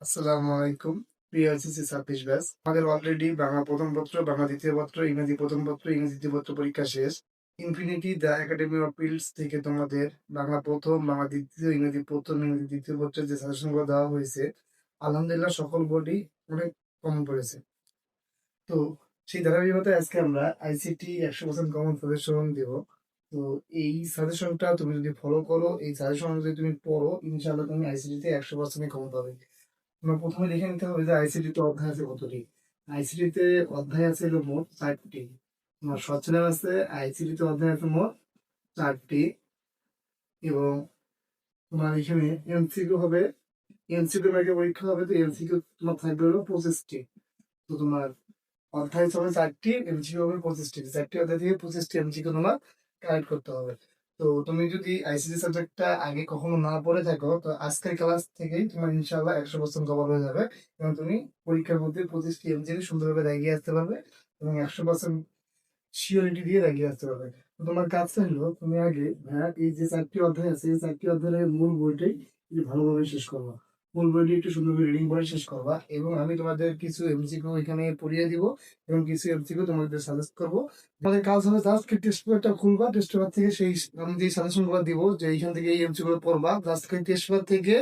আসসালামু আলাইকুম। প্রিয় এসএসসি 26 ব্যাচ, আমাদের অলরেডি বাংলা প্রথম পত্র, বাংলা দ্বিতীয় পত্র, ইংরেজি প্রথম পত্র, ইংরেজি দ্বিতীয় পত্র পরীক্ষা শেষ। Infinity the academy of fields থেকে তোমাদের বাংলা প্রথম, বাংলা দ্বিতীয়, ইংরেজি প্রথম, ইংরেজি দ্বিতীয় পত্রের যে সাজেশনগুলো দেওয়া হয়েছে, আলহামদুলিল্লাহ সকল বোর্ডই অনেক কমন পড়েছে। তো সেই ধারাবাহিকতায় আজকে আমরা আইসিটি 100% কমন সাজেশন দেব। তো এই সাজেশনটা তুমি যদি ফলো করো, এই সাজেশন যদি তুমি পড়ো, ইনশাআল্লাহ তুমি আইসিটিতে 100% কমন পাবে। তোমার প্রথমে দেখে নিতে হবে যে আইসিটিতে অধ্যায় আছে কতটি। আইসিটিতে অধ্যায় আছে হলো মোট 4টি। তোমার শর্ট সিলেবাসে আইসিটিতে অধ্যায় আছে মোট 4টি। এবং তোমার এখানে এমসিকিউ হবে, এমসিকিউ এর আগে পরীক্ষা হবে, তো এমসিকিউ তোমার থাকবে হলো 25টি। তো তোমার অধ্যায় হবে 4টি, এমসিকিউ হবে 25টি। 4টি অধ্যায় থেকে 25টি এমসিকিউ তোমার কালেক্ট করতে হবে। তো তুমি যদি আইসিটি সাবজেক্টটা আগে কখনো না পড়ে থাকো, তো আজকের ক্লাস থেকেই তোমার ইনশাআল্লাহ 100% কভার হয়ে যাবে এবং তুমি পরীক্ষার মধ্যে 25টি এমসিকিউ সুন্দরভাবে দাগিয়ে আসতে পারবে এবং 100% সিওরিটি দিয়ে দাগিয়ে আসতে পারবে। তো তোমার কাজটা হলো তুমি আগে এই যে 4টি অধ্যায় আছে, এই 4টি অধ্যায়ের মূল বইটাই তুমি ভালোভাবে শেষ করবা। মূল বইটি একটু সুন্দর করে রিডিং করে শেষ করবা এবং আমি তোমাদের কিছু এমসিকিউ এখানে পড়িয়ে দিব এবং কিছু এমসিকিউ তোমাদের সাজেস্ট করবো। তোমাদের কাজ হবে জাস্ট টেস্ট পেপারটা খুলবা, টেস্ট পেপার থেকে সেই আমি যে সাজেশন গুলো দিব যে এইখান থেকে এই এমসিকিউ গুলো পড়বা, জাস্ট টেস্ট পেপার থেকে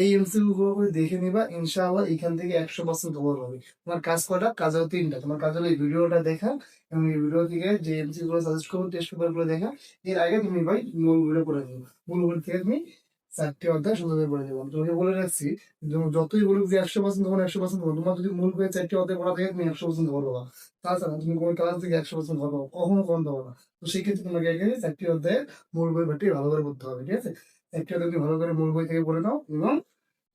এই এমসিকিউ গুলো করে দেখে নিবা, ইনশাআল্লাহ এখান থেকে 100% কভার হবে। তোমার কাজ কটা? কাজ হলো 3টা। তোমার কাজ হলো এই ভিডিওটা দেখা এবং এই ভিডিও থেকে যে এমসিকিউ গুলো সাজেস্ট করবো, টেস্ট পেপার গুলো দেখা। এর আগে তুমি ভাই মূল বইটা পড়ে নিবা। মূল বই থেকে তুমি 4টি অধ্যায় সুন্দরভাবে পড়ে নিবা। আমি তোমাকে বলে রাখছি, যতই বলুক যে 100% তখন 100% পাবো। তোমার যদি মূল বইয়ে 4টি অধ্যায় পড়া থাকে, তুমি 100% পারবা। তাছাড়া তুমি কোনো ক্লাস থেকে 100% পারবা, কখনো কম পাবো না। তো সেই ক্ষেত্রে তোমাকে এখানে 4টি অধ্যায় মূল বই ভাটি ভালো করে পড়তে হবে, ঠিক আছে? 4টি অধ্যায় তুমি ভালো করে মূল বই থেকে পড়ে নাও এবং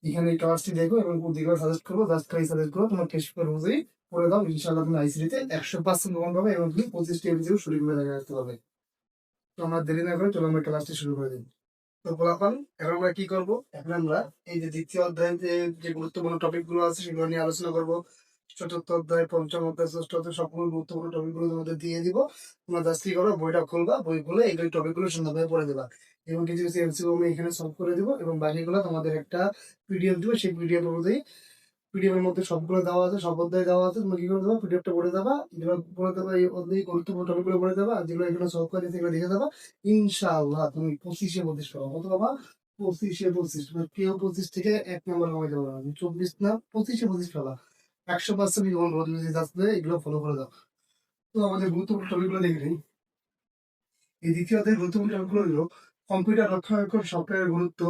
এখানে এই ক্লাসটি দেখো এবং যেগুলো সাজেস্ট করবো, জাস্ট খালি সাজেস্ট করো, তোমার টেস্ট পেপার অনুযায়ী পড়ে দাও। ইনশাআল্লাহ তুমি আইসিটিতে 100% কমন পাবে এবং তুমি 25টি এমসিকিউ সঠিকভাবে দেখে রাখতে পারবে। তো আমরা দেরি না করে চলো আমরা ক্লাসটি শুরু করে দিই। তো গোলাপান, এখন আমরা কি করব? এখন আমরা এই যে দ্বিতীয় অধ্যায়ে যে গুরুত্বপূর্ণ টপিক গুলো আছে সেগুলো নিয়ে আলোচনা করব। চতুর্থ অধ্যায়, পঞ্চম অধ্যায়, ষষ্ঠ অধ্যায় সবগুলো গুরুত্বপূর্ণ টপিক গুলো তোমাদের দিয়ে দিব। তোমরা জাস্ট কি করো, বইটা খুলবা, বই খুলে এই টপিক গুলো সুন্দরভাবে পড়ে দিবা এবং কিছু কিছু এমসিকিউ আমি এখানে সলভ করে দিব এবং বাকিগুলো তোমাদের একটা পিডিএফ দিব। সেই পিডিএফ অনুযায়ী, পিডিএফ এর মধ্যে সবগুলো দেওয়া আছে, সব অধ্যায় দেওয়া আছে। তুমি কি করে দেবা, পিডিএফটা পড়ে যাবা, যেগুলো পড়ে দেবা এই অধ্যায় গুরুত্বপূর্ণ টপিকগুলো পড়ে যাবা, আর যেগুলো এখানে সলভ করে দিয়েছে এগুলো দেখে যাবা। ইনশাআল্লাহ তুমি 25-এ 25 পাবা। কত পাবা? 25-এ 25। তোমার কেউ 25 থেকে 1 নম্বর কমাইতে পারবে না। 24 না, 25-এ 25 পাবা। 100% কমন পাবা তুমি যদি জাস্ট এগুলো ফলো করে দাও। তো আমাদের গুরুত্বপূর্ণ টপিকগুলো দেখে নিই। এই দ্বিতীয় অধ্যায়ের গুরুত্বপূর্ণ টপিকগুলো হলো কম্পিউটার রক্ষণাবেক্ষণ, সফটওয়্যারের গুরুত্ব,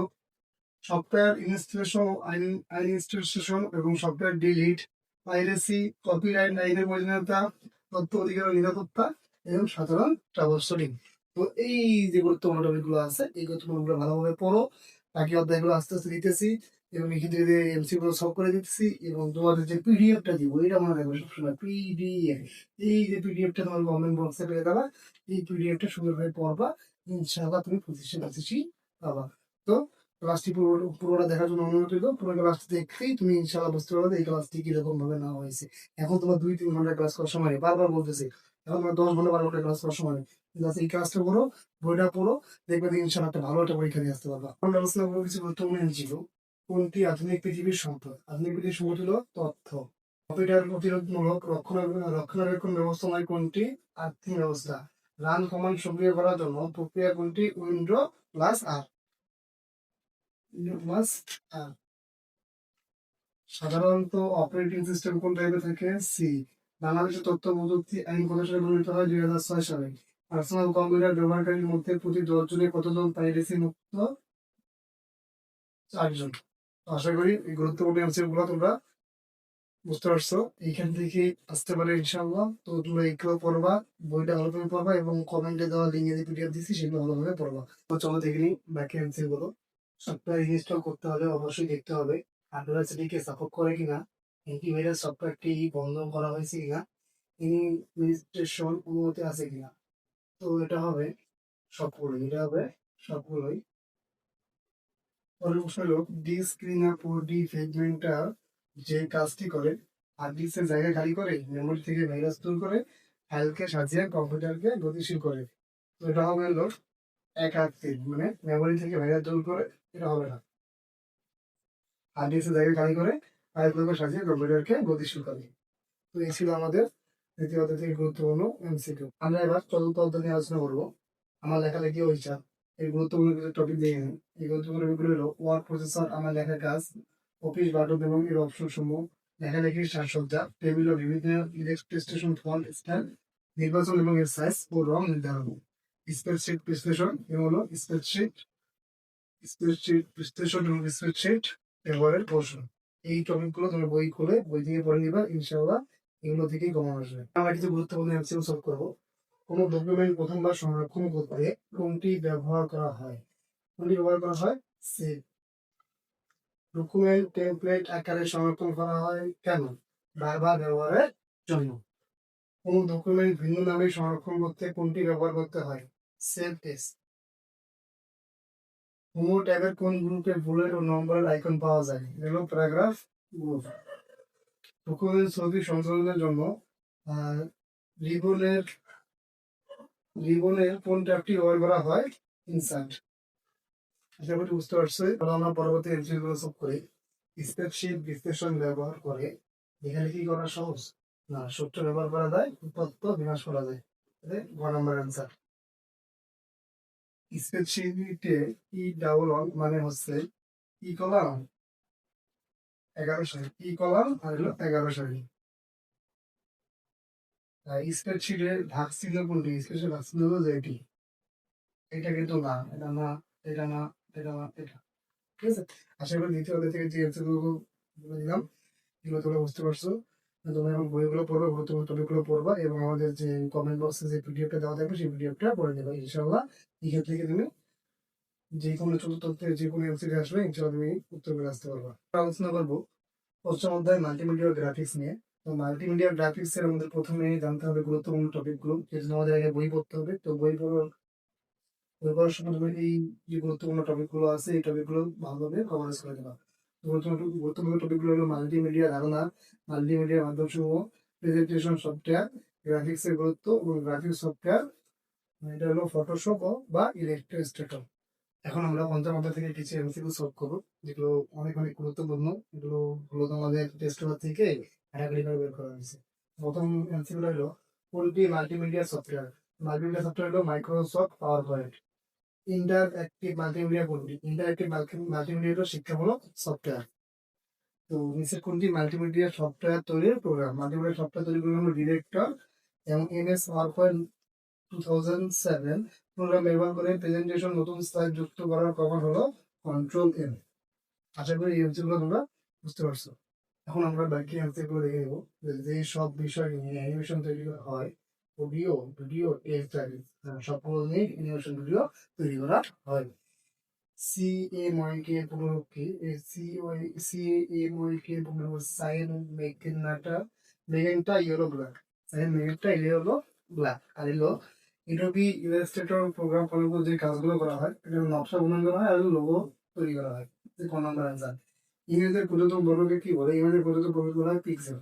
সফটওয়্যার ইনস্টলেশন, আইন আইন ইনস্টলেশন এবং সফটওয়্যার ডিলিট, পাইরেসি, কপিরাইট আইনের প্রয়োজনীয়তা, তথ্য অধিকার ও নিরাপত্তা এবং সাধারণ ট্রাবল শুটিং। তো এই যে গুরুত্বপূর্ণ টপিকগুলো আছে, এই গুরুত্বপূর্ণগুলো ভালোভাবে পড়ো। বাকি অধ্যায়গুলো আস্তে আস্তে দিতেছি এবং এখান থেকে এমসি গুলো সলভ করে দিতেছি এবং তোমাদের যে পিডিএফটা দিব, এটা মনে রাখবে সবসময়, পিডিএফ। এই যে পিডিএফটা তোমার কমেন্ট বক্সে পেয়ে যাবা, এই পিডিএফটা সুন্দরভাবে পড়বা, ইনশাআল্লাহ তুমি 25-এ 25 পাবা। তো ক্লাসটি পুরোটা দেখার জন্য অনুরোধ রইল। পুরো ক্লাসটি দেখলেই তুমি ইনশাআল্লাহ বুঝতে পারবে এই ক্লাসটি কিরকম ভাবে নেওয়া হয়েছে। এখন তোমার 2-3 ঘন্টা ক্লাস করার সময় নেই, বারবার বলতেছি। এখন তোমার 10 ঘন্টা 12 ঘন্টা ক্লাস করার সময় নেই। জাস্ট এই ক্লাসটা করো, বইটা পড়ো, দেখবে যে ইনশাআল্লাহ একটা ভালো একটা পরীক্ষা দিয়ে আসতে পারবা। আমরা আলোচনা করবো কিছু গুরুত্বপূর্ণ ছিল। কোনটি আধুনিক পৃথিবীর সম্পদ? আধুনিক পৃথিবীর সম্পদ হলো তথ্য। কম্পিউটার প্রতিরোধমূলক রক্ষণাবেক্ষণ ব্যবস্থা নয় কোনটি? আর্থিং ব্যবস্থা। রান কমান্ড সক্রিয় করার জন্য প্রক্রিয়া কোনটি? উইন্ডো প্লাস আর। প্লাস আর। সাধারণত অপারেটিং সিস্টেম কোন টাইপে থাকে? সি। বাংলাদেশের তথ্য প্রযুক্তি আইন কত সালে প্রণীত হয়? 2006 সালে। পার্সোনাল কম্পিউটার ব্যবহারকারীর মধ্যে প্রতি 10 জনে কতজন পাইরেসি মুক্ত? 4 জন। আশা করি এই গুরুত্বপূর্ণ এমসিকিউ গুলো তোমরা বুঝতে পারছো। এইখান থেকে আসতে পারে ইনশাআল্লাহ। তো তোমরা এইগুলো পড়বা, বইটা ভালোভাবে পড়বা এবং কমেন্টে দেওয়া লিঙ্কে যে পিডিএফ দিচ্ছি সেগুলো ভালোভাবে পড়বা। তো চলো দেখে নিই বাকি এমসিকিউ গুলো। সফটওয়্যার ইনস্টল করতে হলে অবশ্যই দেখতে হবে হার্ডওয়্যার সেটিকে সাপোর্ট করে কিনা, অ্যান্টিভাইরাস সফটওয়্যারটি বন্ধ করা হয়েছে কিনা, ইনস্টলেশন অনুমতি আছে কিনা। তো এটা হবে সবগুলোই, এটা হবে সবগুলোই। পরের প্রশ্ন হলো ডি ফ্রেগমেন্টার যে কাজটি করে, হার্ড ডিস্কের জায়গা খালি করে, মেমোরি থেকে ভাইরাস দূর করে, ফাইলকে সাজিয়ে কম্পিউটারকে গতিশীল করে। তো এটা হবে হলো একাত্তিক, মানে মেমোরি থেকে ভাইরাস দূর করে, এটা হবে না। হার্ড ডিস্কের জায়গা খালি করে আয়তক্ষেত্র সাজিয়ে কম্পিউটারকে গতিশীল করে। তো এই ছিল আমাদের দ্বিতীয় অধ্যায় থেকে গুরুত্বপূর্ণ এমসিকিউ। আমরা এবার চতুর্থ অধ্যায় নিয়ে আলোচনা করবো। আমার লেখালেখি ও হিসাব, এই গুরুত্বপূর্ণ কিছু টপিক দেখে নিই। এই গুরুত্বপূর্ণ টপিকগুলো হলো ওয়ার্ড প্রসেসর, আমার লেখার কাজ, অফিস বাটন এবং এর অপশন সমূহ, লেখালেখির সাজসজ্জা, টেবিল ও বিভিন্ন ইলেকট্রিস্টেশন ফন্ট স্টাইল, নির্বাচন এবং এর সাইজ ও রং নির্ধারণ, স্প্রেডশিট বিশ্লেষণ এবং হলো স্প্রেডশিট বিশ্লেষণ এবং স্প্রেডশিট ব্যবহারের কৌশল। এই টপিকগুলো তুমি বই খুলে বই থেকে পড়ে নিবা, ইনশাআল্লাহ এগুলো থেকেই কমন আসবে। আমরা কিছু গুরুত্বপূর্ণ এমসিকিউ সলভ করবো। কোনো ডকুমেন্ট প্রথমবার সংরক্ষণ করতে কোনটি ব্যবহার করা হয়? কোনটি ব্যবহার করা হয়? সেভ। ডকুমেন্ট টেমপ্লেট আকারে সংরক্ষণ করা হয় কেন? বারবার ব্যবহারের জন্য। কোন ডকুমেন্ট ভিন্ন নামে সংরক্ষণ করতে কোনটি ব্যবহার করতে হয়? Save S. কোন ট্যাবের কোন গ্রুপে বুলেট ও নম্বরের আইকন পাওয়া যায়? এগুলো প্যারাগ্রাফ গ্রুপ। ডকুমেন্ট ছবি সংশোধনের জন্য রিবনের কোন ট্যাবটি ব্যবহার করা হয়? ইনসার্ট। আশা করি বুঝতে পারছো। তাহলে আমরা পরবর্তী এমসিকিউ সলভ করি। স্প্রেডশিট বিশ্লেষণ ব্যবহার করে লেখালেখি করা সহজ? না, সূত্র ব্যবহার করা যায়, উৎপাদ্য বিনাশ করা যায়। গ নম্বর অ্যান্সার। স্প্রেডশিটে ই ডাবল ওয়ান মানে হচ্ছে ই কলাম 11 সারি, ই কলাম আর হলো 11 সারি। স্প্রেডশিটের ভাগ চিহ্ন কোনটি? স্প্রেডশিটের ভাগ চিহ্ন হলো যে এটি। এটা কিন্তু না, এটা না, এটা না, এটা না, এটা। ঠিক আছে। আশা করি দ্বিতীয় অধ্যায় থেকে যে এমসিকিউ বলে দিলাম এগুলো তোমরা বুঝতে পারছো। তোমরা এখন বইগুলো পড়বা, গুরুত্বপূর্ণ টপিকগুলো পড়বা এবং আমাদের যে কমেন্ট বক্সে যে পিডিএফটা দেওয়া থাকবে সেই পিডিএফটা পড়ে নেবা ইনশাআল্লাহ। এখান থেকে তুমি যে কোনো চতুর্থ অধ্যায়ে যে কোনো এমসিকিউ আসবে ইনশাআল্লাহ তুমি উত্তর করে আসতে পারবা। আলোচনা করবো পঞ্চম অধ্যায় মাল্টিমিডিয়া গ্রাফিক্স নিয়ে। তো মাল্টিমিডিয়া গ্রাফিক্স এর আমাদের প্রথমে জানতে হবে গুরুত্বপূর্ণ টপিকগুলো, যেটা আমাদের আগে বই পড়তে হবে। তো বই পড়ার সময় তুমি এই যে গুরুত্বপূর্ণ টপিকগুলো আছে এই টপিকগুলো ভালোভাবে কভারেজ করে দেবা। গুরুত্বপূর্ণ টপিকগুলো হলো মাল্টিমিডিয়া ধারণা, মাল্টিমিডিয়া মাধ্যমসমূহ, প্রেজেন্টেশন সফটওয়্যার, গ্রাফিক্স এর গুরুত্ব এবং গ্রাফিক্স সফটওয়্যার, এটা হলো ফটোশপ বা ইলাস্ট্রেটর। এখন আমরা পঞ্চম অধ্যায় থেকে কিছু এমসিকিউ সলভ করবো, যেগুলো অনেক অনেক গুরুত্বপূর্ণ। এগুলো মূলত আমাদের টেস্ট পেপার থেকে ক্যাটাগরি করে বের করা হয়েছে। প্রথম এমসিকিউ হলো কোনটি মাল্টিমিডিয়া সফটওয়্যার? মাল্টিমিডিয়া সফটওয়্যার হলো Microsoft power point. Interactive multimedia কোনটি? ইন্টারঅ্যাক্টিভ মাল্টিমিডিয়া হলো শিক্ষামূলক সফটওয়্যার। তো নিচের কোনটি মাল্টিমিডিয়া সফটওয়্যার তৈরির প্রোগ্রাম? মাল্টিমিডিয়া সফটওয়্যার তৈরি প্রোগ্রাম হলো ডিরেক্টর এবং এমএস পাওয়ারপয়েন্ট 2007 প্রোগ্রাম ব্যবহার করে প্রেজেন্টেশন নতুন স্লাইড যুক্ত করার কমান্ড হলো কন্ট্রোল এম। আশা করি এই এমসিকিউগুলো তোমরা বুঝতে পারছো। এখন আমরা বাকি এমসিকিউগুলো দেখে নেবো যে সব বিষয় নিয়ে অ্যানিমেশন তৈরি করা হয়, অডিও ভিডিও টেক্সট সবগুলো নিয়ে অ্যানিমেশন ভিডিও তৈরি করা হয়। CMYK পুনরুক্তি, CMYK পুনরুক্তি cyan magenta yellow black, cyan magenta yellow black. আর এলো এডোবি ইলাস্ট্রেটর প্রোগ্রাম ফলো যে কাজগুলো করা হয়, এটা নকশা বর্ণন করা হয় আর লোগো তৈরি করা হয়। ক নম্বর অ্যান্সার। ইমেজের প্রযুক্ত বর্গকে কি বলে? ইমেজের প্রযুক্ত বর্গ বলা হয় পিক্সেল।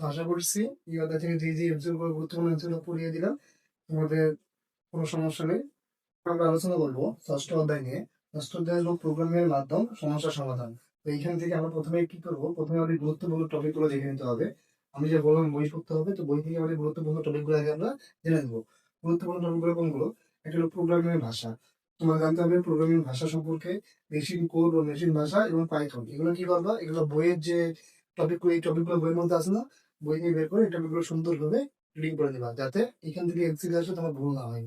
আশা করছি এই অধ্যায় থেকে যে এমসিকিউ গুরুত্বপূর্ণ এমসিকিউ পড়িয়ে দিলাম, তোমাদের কোনো সমস্যা নেই। আমরা আলোচনা করবো ষষ্ঠ অধ্যায় নিয়ে। ষষ্ঠ অধ্যায় হলো প্রোগ্রামের মাধ্যম সমস্যা সমাধান। তো এইখান থেকে আমরা প্রথমে কি করবো, প্রথমে আমাদের গুরুত্বপূর্ণ টপিক গুলো দেখে নিতে হবে। আমি যে বললাম বই পড়তে হবে, তো বই থেকে আমাদের গুরুত্বপূর্ণ টপিক গুলো আগে আমরা জেনে নেবো। গুরুত্বপূর্ণ টপিক গুলো কোনগুলো? একটা হলো প্রোগ্রামিং ভাষা। তোমার জানতে হবে প্রোগ্রামিং ভাষা সম্পর্কে, মেশিন কোড ও মেশিন ভাষা এবং পাইথন। এগুলো কি করবা? এগুলো বইয়ের যে টপিকগুলো, এই টপিকগুলো বইয়ের মধ্যে আছে না, বই থেকে বের করে এই টপিকগুলো সুন্দরভাবে রিডিং করে নিবা, যাতে এখান থেকে এমসিকিউ আসলে তোমার ভুল না হয়।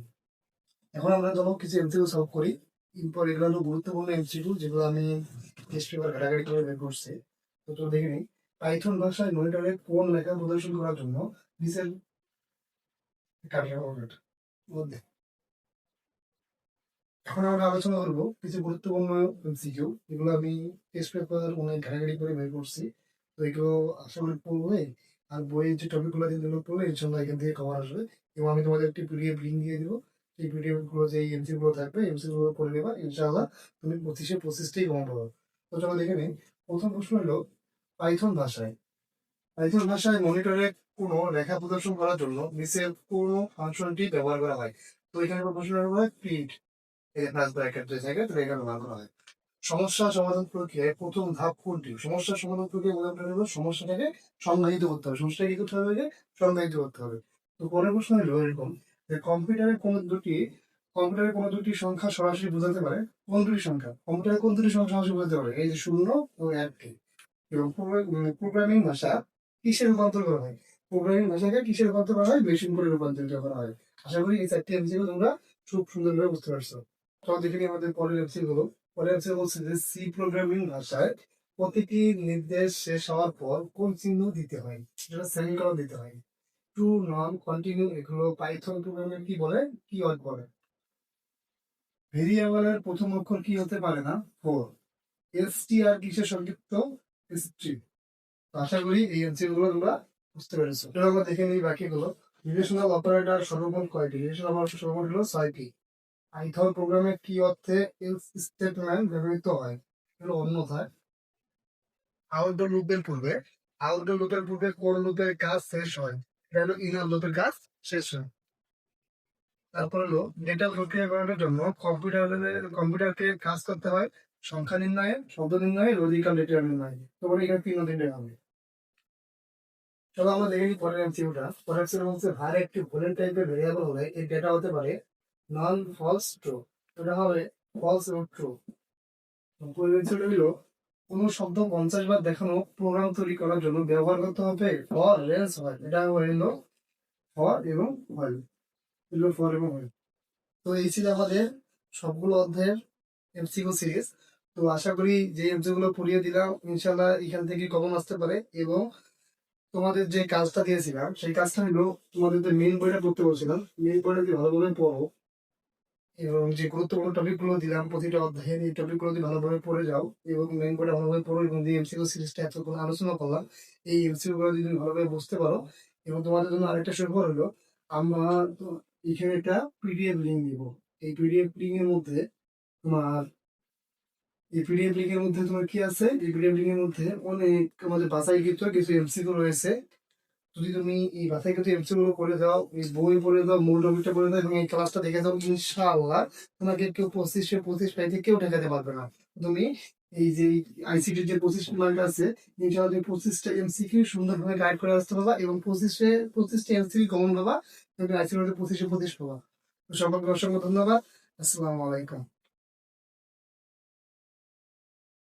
এখন আমরা চলো কিছু এমসিকিউ সলভ করি। এরপর এগুলো হলো গুরুত্বপূর্ণ এমসিকিউ, যেগুলো আমি টেস্ট পেপার ঘাটাঘাটি করে বের করছি। তো দেখে নিই। পাইথন ভাষায় মনিটরে কোন লেখা প্রদর্শন করার জন্য নিচের মধ্যে। এখন আমরা আলোচনা করবো কিছু গুরুত্বপূর্ণ এমসিকিউ, যেগুলো আমি টেস্ট পেপার অনেক ঘাটাঘাটি করে বের করছি। তো এগুলো আসলে পড়লে আর বইয়ের যে টপিকগুলো দিন এগুলো পড়লে ইনশাল্লাহ এখান থেকে কভার আসবে। এবং আমি তোমাদের একটি পিডিএফ লিঙ্ক দিয়ে দিব, এই পিডিএফ গুলো যে এমসিকিউ গুলো থাকবে এমসিকিউ গুলো পড়ে নেবা, ইনশাআল্লাহ তুমি 25-25টাই কমন পাবে। তো চলো দেখে নিই। প্রথম প্রশ্ন হলো পাইথন ভাষায় মনিটরে কোনো লেখা প্রদর্শন করার জন্য নিচের কোনো ফাংশনটি ব্যবহার করা হয়? তো এখানে প্রশ্ন হবে প্রিন্ট, এই প্লাস ব্র্যাকেট যে জায়গায় তো এখানে ব্যবহার করা হয়। সমস্যা সমাধান প্রক্রিয়ায় প্রথম ধাপ কোনটি? সমস্যা সমাধান প্রক্রিয়া উদাহরণ হলো সমস্যাটাকে সংজ্ঞায়িত করতে হবে। সমস্যাটা কি করতে হবে? সংজ্ঞায়িত করতে হবে। তো পরের প্রশ্ন হলো এরকম যে কম্পিউটারে কোনো দুটি সংখ্যা সরাসরি বোঝাতে পারে কোন দুটি সংখ্যা? কম্পিউটারে কোন দুটি সংখ্যা সরাসরি বোঝাতে পারে? এই যে 0 ও 1 কে। এবং প্রোগ্রামিং ভাষা কিসে রূপান্তর করা হয়? প্রোগ্রামিং ভাষাকে কিসে রূপান্তর করা হয়? মেশিন কোডে রূপান্তরিত করা হয়। আশা করি এই 4টি এমসিকিউ তোমরা খুব সুন্দরভাবে বুঝতে পারছো। তো দেখে নিই আমাদের পরের এমসিকিউ গুলো। পরের এমসিকিউ বলছে যে সি প্রোগ্রামিং ভাষায় প্রতিটি নির্দেশ শেষ হওয়ার পর কোন চিহ্ন দিতে হয়? সেটা সেমিকোলন দিতে হয়। ট্রু, নন, কন্টিনিউ এগুলো পাইথন প্রোগ্রামিং কি বলে? কিওয়ার্ড বলে। ভেরিয়েবলের প্রথম অক্ষর কি হতে পারে না? 4। এসটিআর কিসের সংক্ষিপ্ত? স্ট্রিং। তো আশা করি এই এমসিকিউ গুলো তোমরা বুঝতে পেরেছো। এবার আমরা দেখে নিই বাকিগুলো। রিলেশনাল অপারেটর সর্বমোট কয়টি? রিলেশনাল অপারেটর সর্বমোট হলো 6টি। পাইথন প্রোগ্রামে কি অর্থে এলস স্টেটমেন্ট ব্যবহৃত হয়? এগুলো অন্যথায়। আউটডোর লুপের পূর্বে কোন লুপের কাজ শেষ হয়? এটা হলো ইনার লুপের কাজ শেষ হয়। তারপর হলো ডেটা প্রক্রিয়াকরণের জন্য কম্পিউটারকে কাজ করতে হয় সংখ্যা নির্ণয়ে, শব্দ নির্ণয়ে, লজিক্যাল ডেটা নির্ণয়ে। তোমার এখানে 3 হবে। চলো আমরা দেখে নিই পরের এমসিকিউটা। পরের এমসিকিউ হচ্ছে ভার একটি বুলেট টাইপের ভেরিয়েবল হলে এর ডেটা হতে পারে নন, ফলস, ট্রু। এটা হবে ফলস এবং ট্রু। পরের এমসিকিউটা হলো কোনো শব্দ 50 বার দেখানো প্রোগ্রাম তৈরি করার জন্য ব্যবহার করতে হবে ফর, রেঞ্জ, হোয়াইল। এটা হলো ফর এবং হোয়াইল। এগুলো ফর এবং হোয়াইল। তো এই ছিল আমাদের সবগুলো অধ্যায়ের এমসিকিউ সিরিজ। তো আশা করি যে এমসিকিউ গুলো পড়িয়ে দিলাম ইনশাল্লাহ এখান থেকে কমন আসতে পারে। এবং তোমাদের যে কাজটা দিয়েছিলাম সেই কাজটা হলো তোমাদের যে মেইন বইটা পড়তে বলছিলাম, মেইন বইটা যদি ভালোভাবে পড়ো এবং যে গুরুত্বপূর্ণ টপিক গুলো দিলাম প্রতিটা অধ্যায়ের এই টপিক গুলো যদি ভালোভাবে পড়ে যাও এবং মেইন বইটা ভালোভাবে পড়ো এবং যে এমসিকিউ সিরিজটা এতক্ষণ আলোচনা করলাম এই এমসিকিউ গুলো যদি ভালোভাবে বুঝতে পারো। এবং তোমাদের জন্য আরেকটা সুখবর হলো আমরা তো এখানে একটা পিডিএফ লিঙ্ক দিব। এই পিডিএফ লিঙ্ক এর মধ্যে তোমার তোমার কি আছে? এই পিডিএফ লিঙ্ক এর মধ্যে অনেক আমাদের বাছাইকৃত কিছু এমসিকিউ রয়েছে। যদি তুমি এই বাছাইকৃত এমসিকিউ গুলো করে দাও, এই বই পড়ে দাও, মূল টপিকটা পড়ে দাও এবং এই ক্লাসটা দেখে দাও, ইনশাআল্লাহ তোমাকে কেউ 25 পাইতে কেউ ঠেকাতে পারবে না। তুমি এই যে আইসিটির যে 25 মার্ক আছে, ইনশাআল্লাহ তুমি 25টা এমসিকিউ সুন্দরভাবে গাইড করে আসতে পারবা এবং 25টা এমসিকিউ কমন পাবা। তুমি আইসিটিতে 25 পাবা। তো সকলকে অসংখ্য ধন্যবাদ। আসসালামু আলাইকুম।